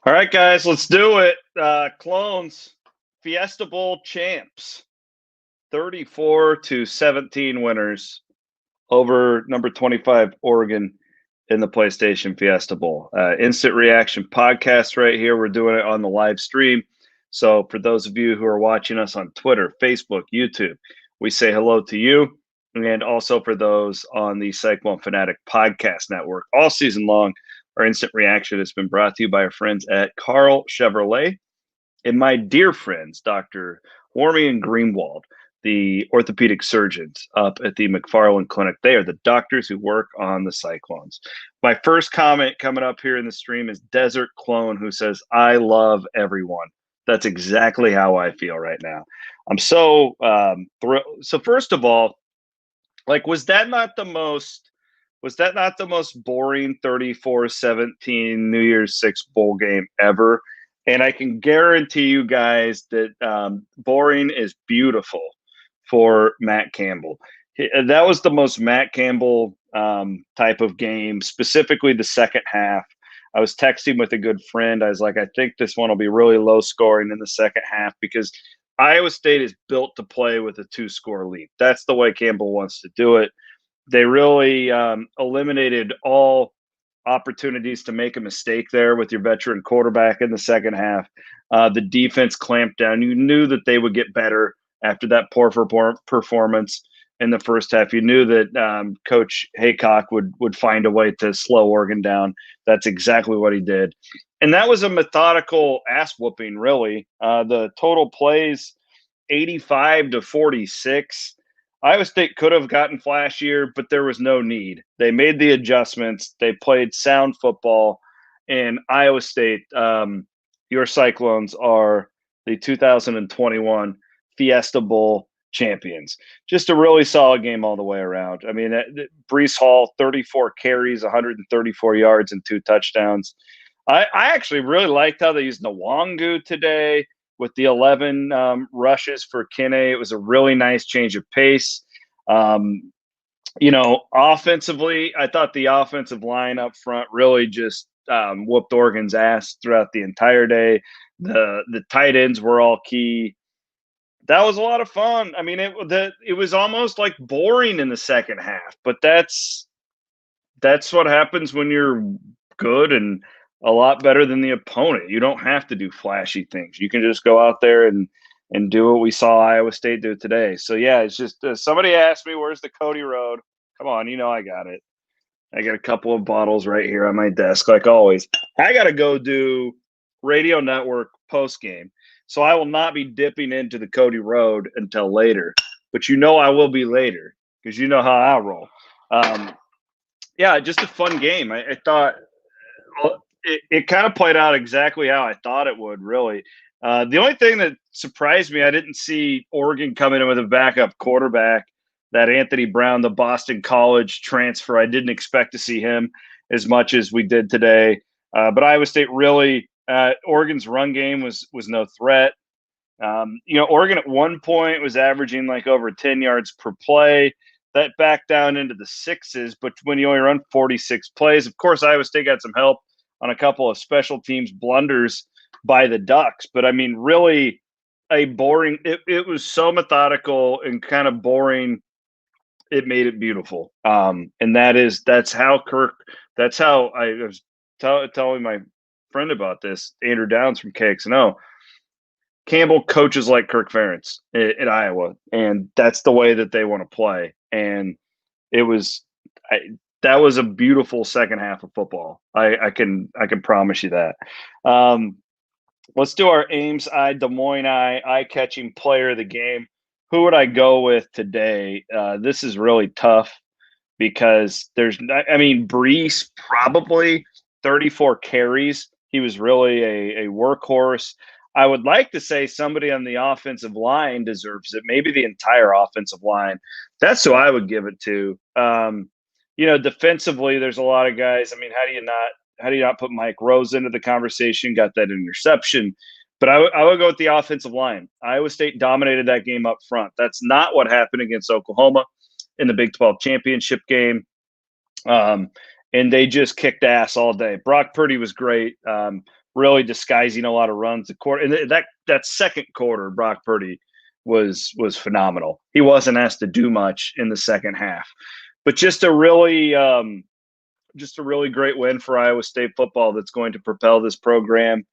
All right, guys, let's do it. Clones, Fiesta Bowl champs, 34-17 winners over number 25 Oregon in the PlayStation Fiesta Bowl. Instant reaction podcast right here. We're doing it on the live stream. So for those of you who are watching us on Twitter, Facebook, YouTube, we say hello to you. And also for those on the Cyclone Fanatic podcast network all season long, our instant reaction has been brought to you by our friends at Karl Chevrolet and my dear friends, Dr. Wormy and Greenwald, the orthopedic surgeons up at the McFarland Clinic. They are the doctors who work on the Cyclones. My first comment coming up here in the stream is Desert Clone, who says, I love everyone. That's exactly how I feel right now. I'm so thrilled. So first of all, like, was that not the most boring 34-17 New Year's Six bowl game ever? And I can guarantee you guys that boring is beautiful for Matt Campbell. That was the most Matt Campbell type of game, specifically the second half. I was texting with a good friend. I was like, I think this one will be really low scoring in the second half because Iowa State is built to play with a two-score lead. That's the way Campbell wants to do it. They really eliminated all opportunities to make a mistake there with your veteran quarterback in the second half. The defense clamped down. You knew that they would get better after that poor performance in the first half. You knew that Coach Haycock would find a way to slow Oregon down. That's exactly what he did. And that was a methodical ass whooping, really. The total plays, 85-46. Iowa State could have gotten flashier, but there was no need. They made the adjustments. They played sound football. And Iowa State, your Cyclones are the 2021 Fiesta Bowl champions. Just a really solid game all the way around. I mean, Breece Hall, 34 carries, 134 yards, and 2 touchdowns. I actually really liked how they used Nwangu today with the 11 rushes for Kinney. It was a really nice change of pace. Offensively, I thought the offensive line up front really just whooped Oregon's ass throughout the entire day. The tight ends were all key. That was a lot of fun. I mean, it was almost like boring in the second half, but that's what happens when you're good and a lot better than the opponent. You don't have to do flashy things. You can just go out there and do what we saw Iowa State do today. So, yeah, it's just somebody asked me, where's the Cody Road? Come on, I got it. I got a couple of bottles right here on my desk, like always. I got to go do Radio Network postgame. So I will not be dipping into the Cody Road until later. But I will be later because you know how I roll. Yeah, just a fun game. I thought it kind of played out exactly how I thought it would, really. The only thing that surprised me, I didn't see Oregon coming in with a backup quarterback. That Anthony Brown, the Boston College transfer, I didn't expect to see him as much as we did today. But Iowa State really, Oregon's run game was no threat. Oregon at one point was averaging like over 10 yards per play. That backed down into the sixes, but when you only run 46 plays, of course, Iowa State got some help on a couple of special teams blunders by the Ducks. But I mean, really a boring, it was so methodical and kind of boring. It made it beautiful. And that's how I was telling my friend about this, Andrew Downs from KXNO. Campbell coaches like Kirk Ferentz in Iowa, and that's the way that they want to play. And that was a beautiful second half of football. I can promise you that. Let's do our Ames Des Moines eye-catching player of the game. Who would I go with today? This is really tough because Breece probably 34 carries. He was really a workhorse. I would like to say somebody on the offensive line deserves it. Maybe the entire offensive line. That's who I would give it to. Defensively, there's a lot of guys. I mean, how do you not put Mike Rose into the conversation? Got that interception. But I would go with the offensive line. Iowa State dominated that game up front. That's not what happened against Oklahoma in the Big 12 championship game. And they just kicked ass all day. Brock Purdy was great. really disguising a lot of runs. The quarter and that second quarter, Brock Purdy was phenomenal. He wasn't asked to do much in the second half, but just a really great win for Iowa State football that's going to propel this program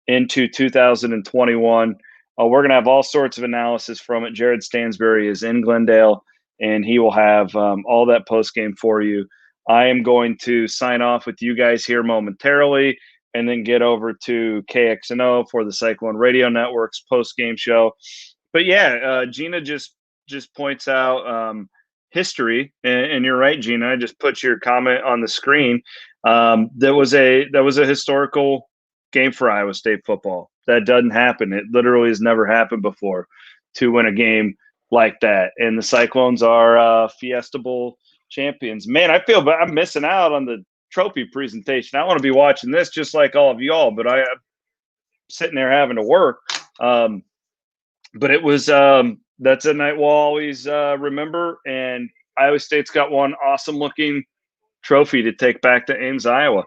into 2021. We're going to have all sorts of analysis from it. Jared Stansbury is in Glendale, and he will have all that post game for you. I am going to sign off with you guys here momentarily, and then get over to KXNO for the Cyclone Radio Network's post game show. But yeah, Gina just points out history, and you're right, Gina. I just put your comment on the screen. That was a historical game for Iowa State football. That doesn't happen. It literally has never happened before to win a game like that. And the Cyclones are Fiesta Bowl champions. Man, I feel I'm missing out on the trophy presentation. I want to be watching this just like all of y'all, but I'm sitting there having to work. But it was that's a night we'll always remember. And Iowa State's got one awesome looking trophy to take back to Ames, Iowa.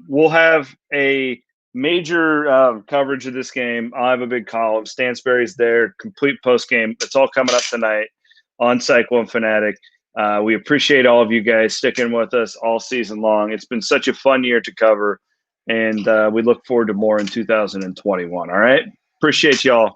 We'll have a major coverage of this game. I'll have a big column. Stansbury's there, complete post game. It's all coming up tonight on Cyclone Fanatic. We appreciate all of you guys sticking with us all season long. It's been such a fun year to cover, and we look forward to more in 2021. All right. Appreciate y'all.